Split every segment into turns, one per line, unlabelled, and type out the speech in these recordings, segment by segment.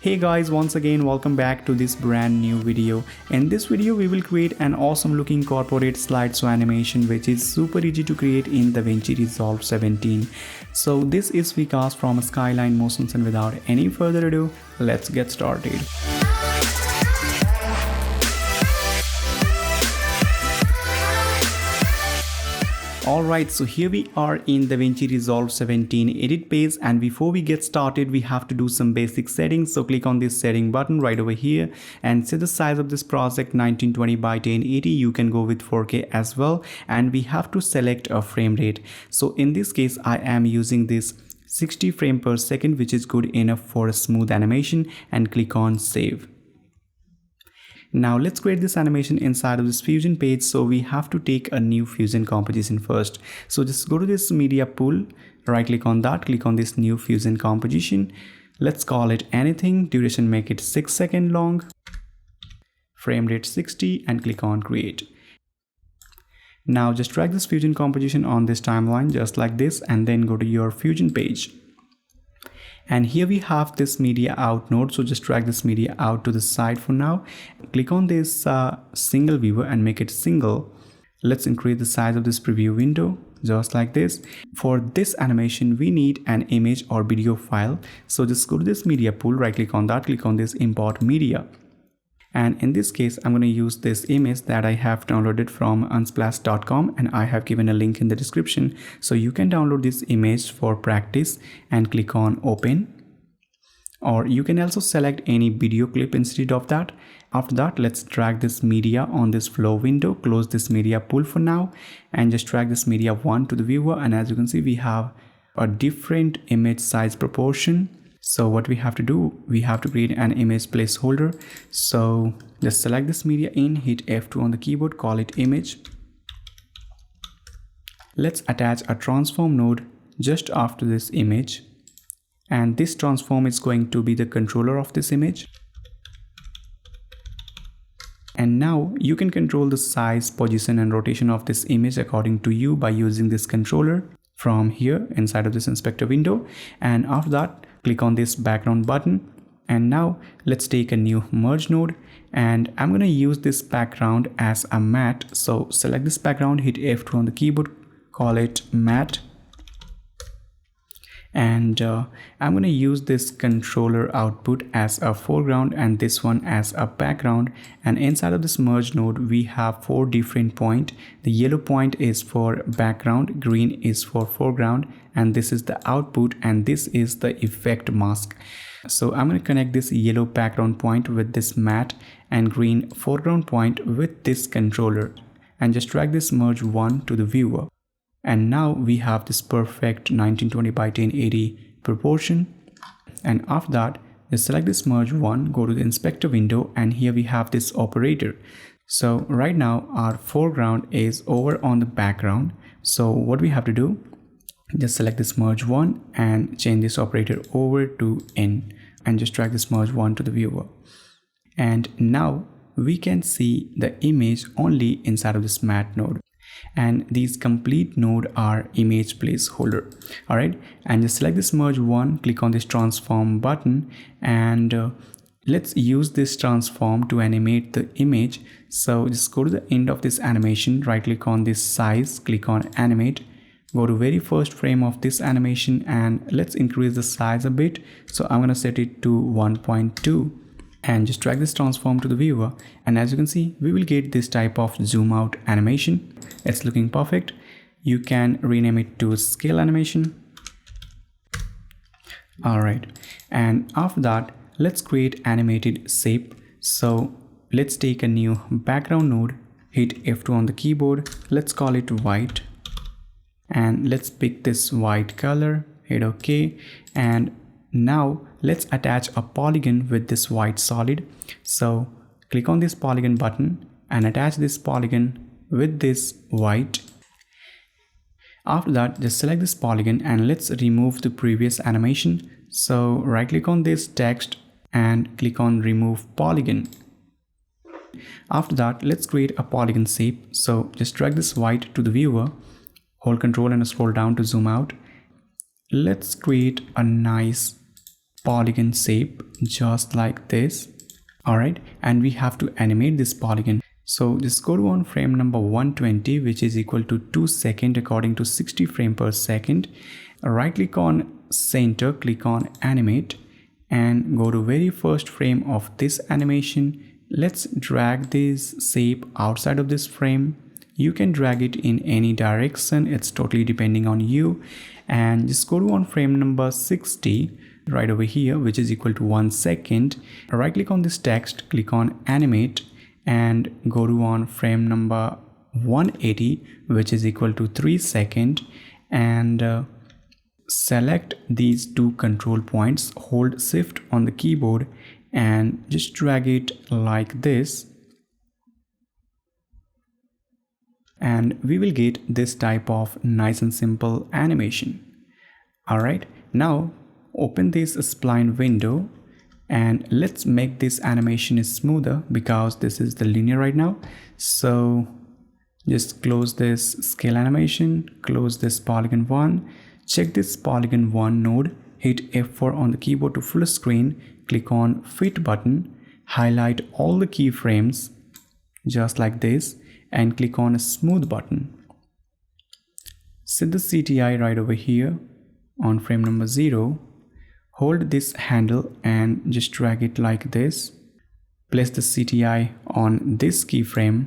Hey guys, once again welcome back to this brand new video. In this video we will create an awesome looking corporate slideshow animation which is super easy to create in DaVinci Resolve 17. So this is Vikas from Skyline Motions, and without any further ado, let's get started. Alright, so here we are in DaVinci Resolve 17 edit page, and before we get started we have to do some basic settings. So click on this setting button right over here and set the size of this project 1920 by 1080. You can go with 4K as well, and we have to select a frame rate. So in this case I am using this 60 frame per second, which is good enough for a smooth animation, and click on save. Now let's create this animation inside of this Fusion page. So we have to take a new Fusion composition first. So just go to this media pool, right click on that, click on this new Fusion composition. Let's call it anything, duration make it 6 seconds long, frame rate 60, and click on create. Now just drag this Fusion composition on this timeline just like this, and then go to your Fusion page. And here we have this media out node, so just drag this media out to the side for now. Click on this single viewer and make it single. Let's increase the size of this preview window just like this. For this animation we need an image or video file, so just go to this media pool, right click on that, click on this import media. And in this case I'm going to use this image that I have downloaded from unsplash.com, and I have given a link in the description, so you can download this image for practice and click on open. Or you can also select any video clip instead of that. After that, let's drag this media on this flow window, close this media pool for now, and just drag this media 1 to the viewer. And as you can see, we have a different image size proportion. So what we have to do, we have to create an image placeholder. So just select this media in, hit F2 on the keyboard, call it image. Let's attach a transform node just after this image, and this transform is going to be the controller of this image. And now you can control the size, position, and rotation of this image according to you by using this controller from here inside of this inspector window. And after that, click on this background button, and now let's take a new merge node, and I'm going to use this background as a matte. So select this background, hit F2 on the keyboard, call it matte, and I'm going to use this controller output as a foreground and this one as a background. And inside of this merge node we have 4 different points. The yellow point is for background, green is for foreground, and this is the output, and this is the effect mask. So I'm going to connect this yellow background point with this matte and green foreground point with this controller, and just drag this merge 1 to the viewer. And now we have this perfect 1920 by 1080 proportion. And after that, just select this merge 1, go to the inspector window, and here we have this operator. So right now our foreground is over on the background. So what we have to do, just select this merge 1 and change this operator over to N, and just drag this merge 1 to the viewer. And now we can see the image only inside of this matte node, and these complete node are image placeholder. All right, and just select this merge 1, click on this transform button, and let's use this transform to animate the image. So just go to the end of this animation, right click on this size, click on animate, go to very first frame of this animation, and let's increase the size a bit. So I'm going to set it to 1.2, and just drag this transform to the viewer, and as you can see we will get this type of zoom out animation. It's looking perfect. You can rename it to scale animation. All right, and after that let's create animated shape. So let's take a new background node, hit F2 on the keyboard, let's call it white, and let's pick this white color, hit OK. And now let's attach a polygon with this white solid. So click on this polygon button and attach this polygon with this white. After that, just select this polygon and let's remove the previous animation. So right click on this text and click on remove polygon. After that, let's create a polygon shape. So just drag this white to the viewer, hold Control and scroll down to zoom out. Let's create a nice polygon shape just like this. Alright, and we have to animate this polygon. So just go to on frame number 120, which is equal to 2 seconds according to 60 frames per second. Right click on center, click on animate, and go to very first frame of this animation. Let's drag this shape outside of this frame. You can drag it in any direction, it's totally depending on you. And just go to on frame number 60 right over here, which is equal to 1 second. Right click on this text, click on animate, and go to on frame number 180, which is equal to 3 seconds, and select these two control points, hold shift on the keyboard and just drag it like this, and we will get this type of nice and simple animation. Alright, now open this spline window and let's make this animation smoother because this is the linear right now. So just close this scale animation, close this polygon 1, check this polygon 1 node, hit F4 on the keyboard to full screen, click on fit button, highlight all the keyframes just like this, and click on a smooth button. Set the CTI right over here on frame number 0. Hold this handle and just drag it like this. Place the CTI on this keyframe,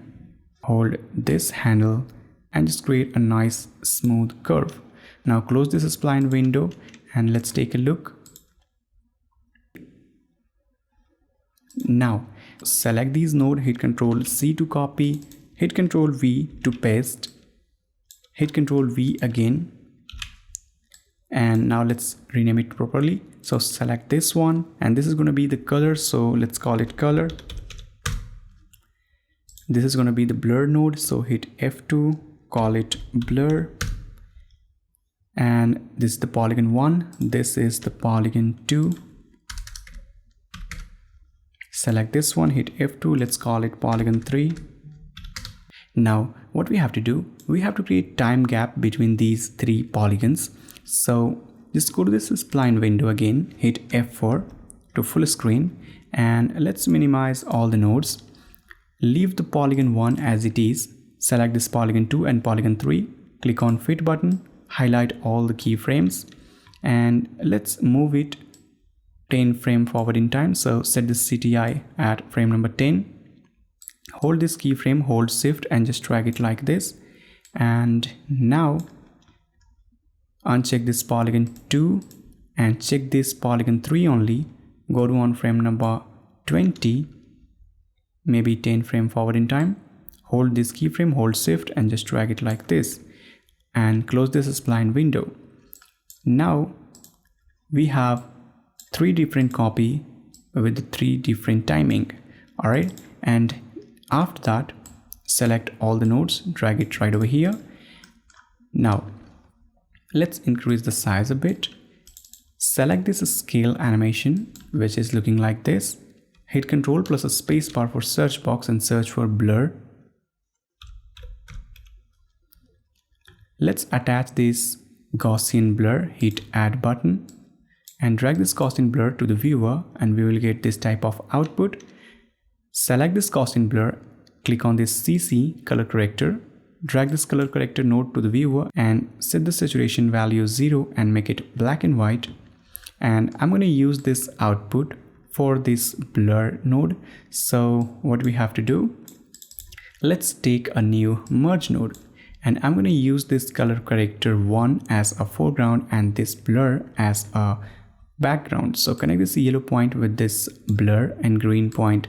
hold this handle and just create a nice smooth curve. Now close this spline window and let's take a look. Now select these nodes, hit Ctrl C to copy, hit Ctrl V to paste, hit Ctrl V again, and now let's rename it properly. So select this one and this is going to be the color, so let's call it color. This is going to be the blur node, so hit F2, call it blur, and this is the polygon 1, this is the polygon 2. Select this one, hit F2, let's call it polygon 3. Now what we have to do, we have to create time gap between these three polygons. So just go to this spline window again, hit F4 to full screen, and let's minimize all the nodes. Leave the polygon 1 as it is, select this polygon 2 and polygon 3, click on fit button, highlight all the keyframes, and let's move it 10 frames forward in time. So set the CTI at frame number 10. Hold this keyframe, hold shift and just drag it like this. And now uncheck this polygon 2 and check this polygon 3 only. Go to on frame number 20, maybe 10 frames forward in time. Hold this keyframe, hold shift and just drag it like this. And close this spline window. Now we have three different copy with three different timing. Alright, and after that select all the nodes, drag it right over here. Now let's increase the size a bit. Select this scale animation, which is looking like this. Hit Ctrl plus a space bar for search box and search for blur. Let's attach this Gaussian blur, hit add button and drag this Gaussian blur to the viewer and we will get this type of output. Select this Gaussian blur, click on this CC color corrector, drag this color corrector node to the viewer and set the saturation value 0 and make it black and white. And I'm going to use this output for this blur node. So what we have to do, let's take a new merge node. And I'm going to use this color corrector 1 as a foreground and this blur as a background. So connect this yellow point with this blur and green point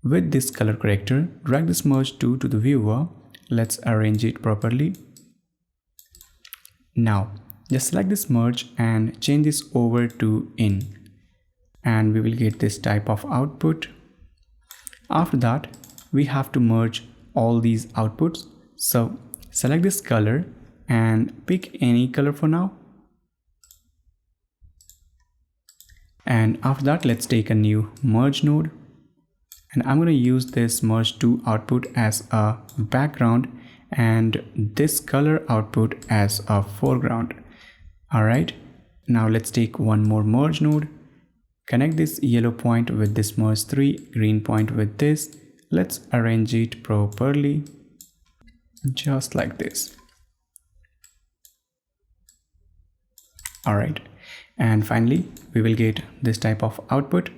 with this color corrector. Drag this merge 2 to the viewer. Let's arrange it properly. Now just select this merge and change this over to in. And we will get this type of output. After that, we have to merge all these outputs. So select this color and pick any color for now. And after that, let's take a new merge node. And I'm going to use this merge 2 output as a background and this color output as a foreground. Alright, now let's take one more merge node Connect this yellow point with this merge 3, green point with this. Let's arrange it properly, just like this. Alright, and finally we will get this type of output.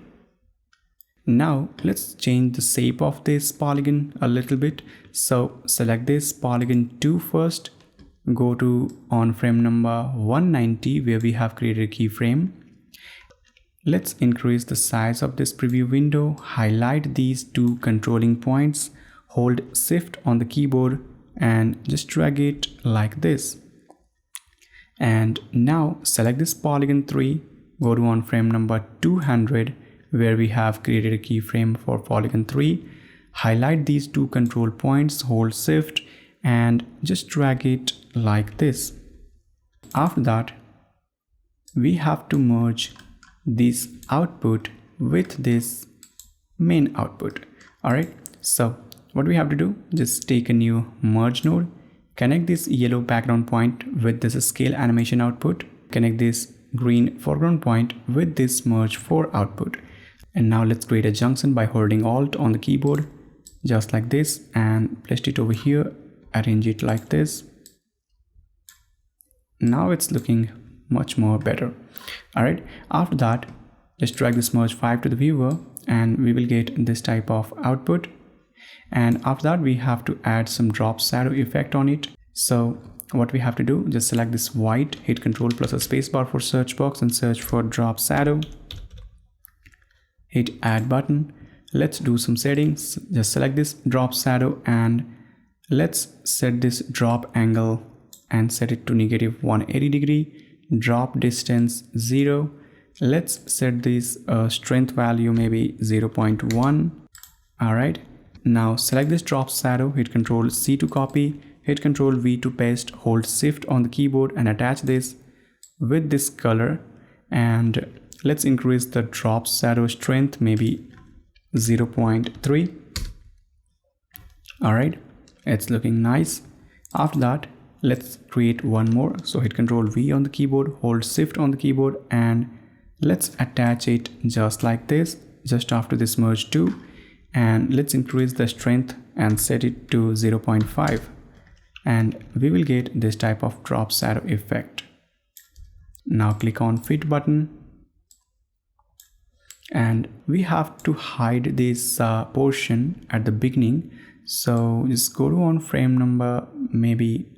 Now let's change the shape of this polygon a little bit. So select this polygon 2 first, go to on frame number 190 where we have created a keyframe. Let's increase the size of this preview window, highlight these two controlling points, hold shift on the keyboard and just drag it like this. And now select this polygon 3, go to on frame number 200 where we have created a keyframe for polygon 3, highlight these two control points, hold shift and just drag it like this. After that, we have to merge this output with this main output. Alright, so what we have to do, just take a new merge node, connect this yellow background point with this scale animation output, connect this green foreground point with this merge 4 output. And now let's create a junction by holding Alt on the keyboard, just like this, and place it over here, arrange it like this. Now it's looking much more better. Alright, after that, let's drag this merge 5 to the viewer and we will get this type of output. And after that, we have to add some drop shadow effect on it. So what we have to do, just select this white, hit Ctrl plus a spacebar for search box and search for drop shadow. Hit add button. Let's do some settings. Just select this drop shadow and let's set this drop angle and set it to negative 180 degree. Drop distance 0. Let's set this strength value maybe 0.1. Alright, now select this drop shadow, hit Ctrl C to copy, hit Ctrl V to paste, hold shift on the keyboard and attach this with this color. And let's increase the drop shadow strength maybe 0.3. Alright, it's looking nice. After that, let's create one more. So hit Ctrl V on the keyboard, hold shift on the keyboard and let's attach it just like this, just after this merge 2. And let's increase the strength and set it to 0.5. And we will get this type of drop shadow effect. Now click on fit button. And we have to hide this portion at the beginning. So just go to on frame number maybe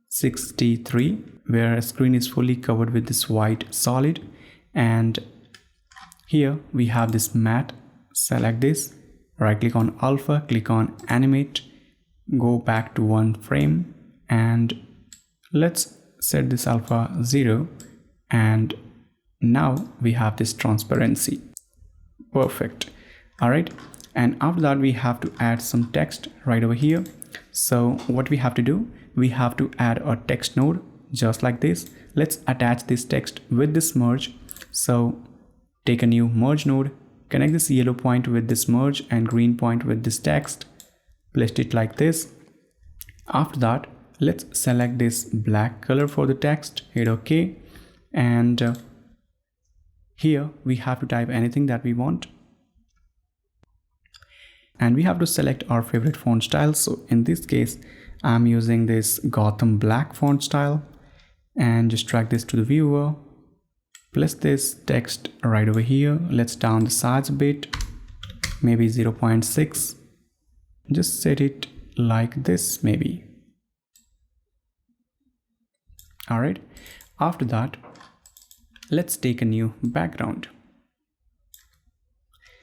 63 where a screen is fully covered with this white solid, and here we have this matte. Select this, right click on alpha, click on animate, go back to one frame and let's set this alpha 0 and now we have this transparency. Perfect. Alright, and after that we have to add some text right over here. So what we have to do, we have to add a text node just like this. Let's attach this text with this merge. So take a new merge node, connect this yellow point with this merge and green point with this text, place it like this. After that, let's select this black color for the text, hit OK, and here we have to type anything that we want. And we have to select our favorite font style. So in this case, I'm using this Gotham Black font style, and just drag this to the viewer. Place this text right over here. Let's down the size a bit, maybe 0.6. Just set it like this maybe. Alright, after that, let's take a new background.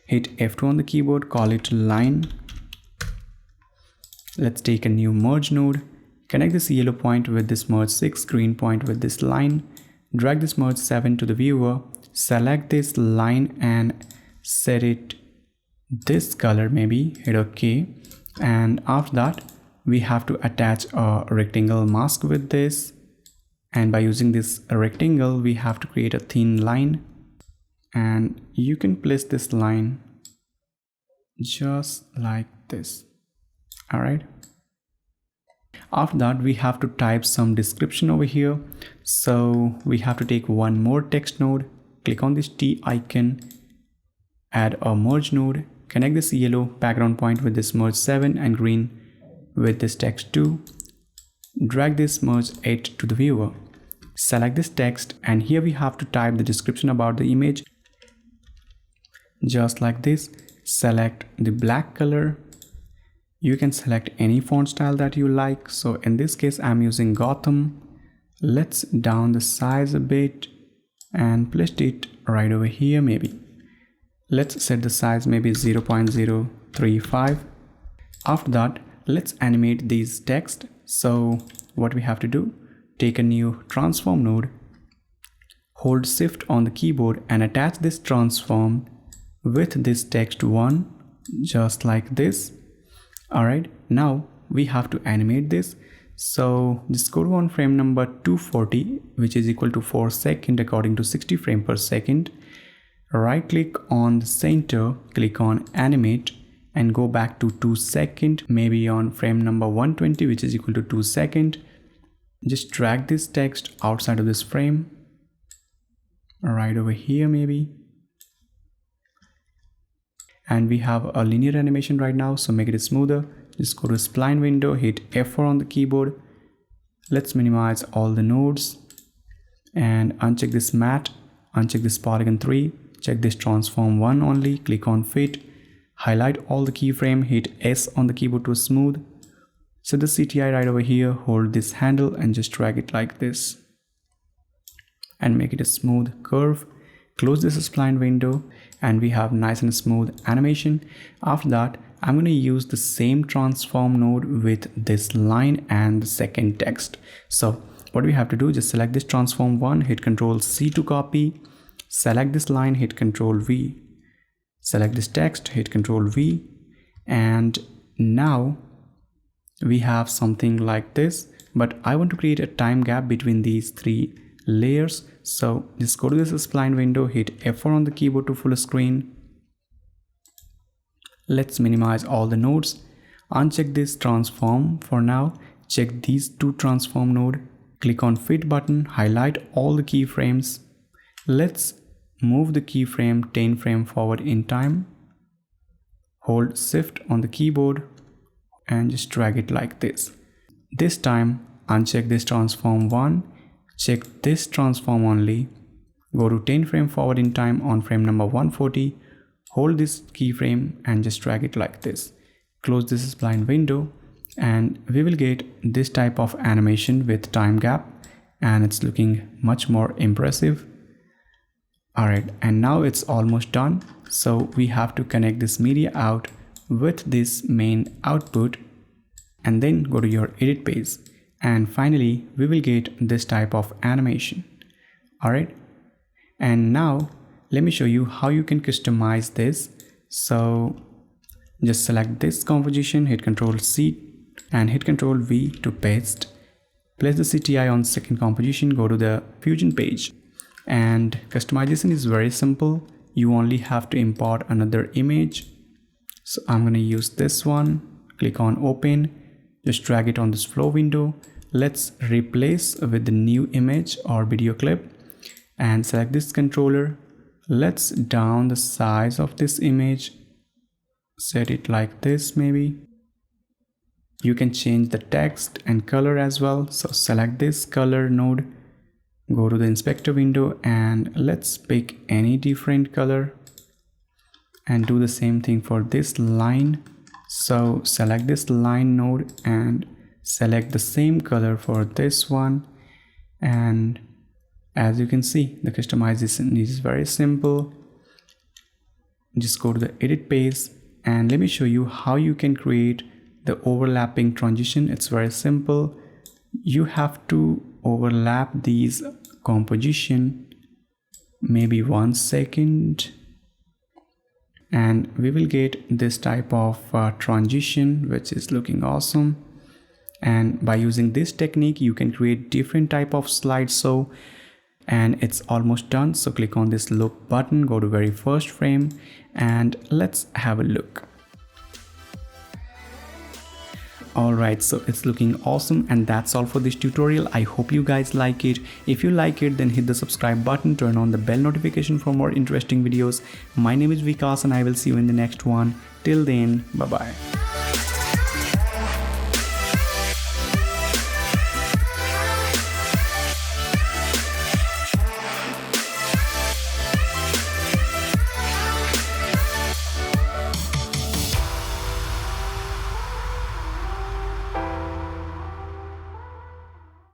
Hit F2 on the keyboard, call it line. Let's take a new merge node, connect this yellow point with this merge 6, green point with this line, drag this merge 7 to the viewer, select this line and set it this color maybe, hit OK. And after that, we have to attach a rectangle mask with this. And by using this rectangle, we have to create a thin line. And you can place this line just like this. Alright. After that, we have to type some description over here. So we have to take one more text node, click on this T icon, add a merge node, connect this yellow background point with this merge 7 and green with this text 2. Drag this merge 8 to the viewer. Select this text, and here we have to type the description about the image. Just like this. Select the black color. You can select any font style that you like. So in this case, I'm using Gotham. Let's down the size a bit and place it right over here maybe. Let's set the size maybe 0.035. After that, let's animate these text. So what we have to do, take a new transform node, hold shift on the keyboard and attach this transform with this text 1, just like this. Alright, now we have to animate this. So just go to on frame number 240, which is equal to 4 seconds according to 60 frames per second. Right click on the center, click on animate and go back to 2 seconds, maybe on frame number 120, which is equal to 2 seconds. Just drag this text outside of this frame, right over here maybe. And we have a linear animation right now, so make it smoother. Just go to spline window, hit F4 on the keyboard. Let's minimize all the nodes and uncheck this matte, uncheck this polygon 3, check this transform 1 only, click on fit, highlight all the keyframe, hit S on the keyboard to smooth. Set the CTI right over here, hold this handle and just drag it like this and make it a smooth curve. Close this spline window and we have nice and smooth animation. After that, I'm going to use the same transform node with this line and the second text. So what we have to do, just select this transform 1, hit Ctrl C to copy, select this line, hit Ctrl V, select this text, hit Ctrl V, and now we have something like this, but I want to create a time gap between these 3 layers. So just go to this spline window, hit F4 on the keyboard to full screen. Let's minimize all the nodes, uncheck this transform for now, check these 2 transform node, click on fit button, highlight all the keyframes. Let's move the keyframe 10 frames forward in time, hold shift on the keyboard and just drag it like this. This time uncheck this transform 1, check this transform only, go to 10 frames forward in time on frame number 140, hold this keyframe and just drag it like this. Close this spline window and we will get this type of animation with time gap and it's looking much more impressive. Alright, and now it's almost done. So we have to connect this media out with this main output and then go to your edit page. And finally, we will get this type of animation. Alright, and now let me show you how you can customize this. So just select this composition, hit Ctrl C and hit Ctrl V to paste. Place the CTI on second composition, go to the Fusion page. And customization is very simple. You only have to import another image. So I'm going to use this one. Click on open, just drag it on this flow window. Let's replace with the new image or video clip and select this controller. Let's down the size of this image, set it like this maybe. You can change the text and color as well. So select this color node, go to the inspector window and let's pick any different color and do the same thing for this line. So select this line node and select the same color for this one. And as you can see, the customization is very simple. Just go to the edit page and let me show you how you can create the overlapping transition. It's very simple. You have to overlap these composition maybe 1 second and we will get this type of transition which is looking awesome. And by using this technique you can create different type of slideshow. And it's almost done, so click on this look button, go to very first frame and let's have a look. Alright, so it's looking awesome, and that's all for this tutorial. I hope you guys like it. If you like it, then hit the subscribe button, turn on the bell notification for more interesting videos. My name is Vikas and I will see you in the next one. Till then, bye bye.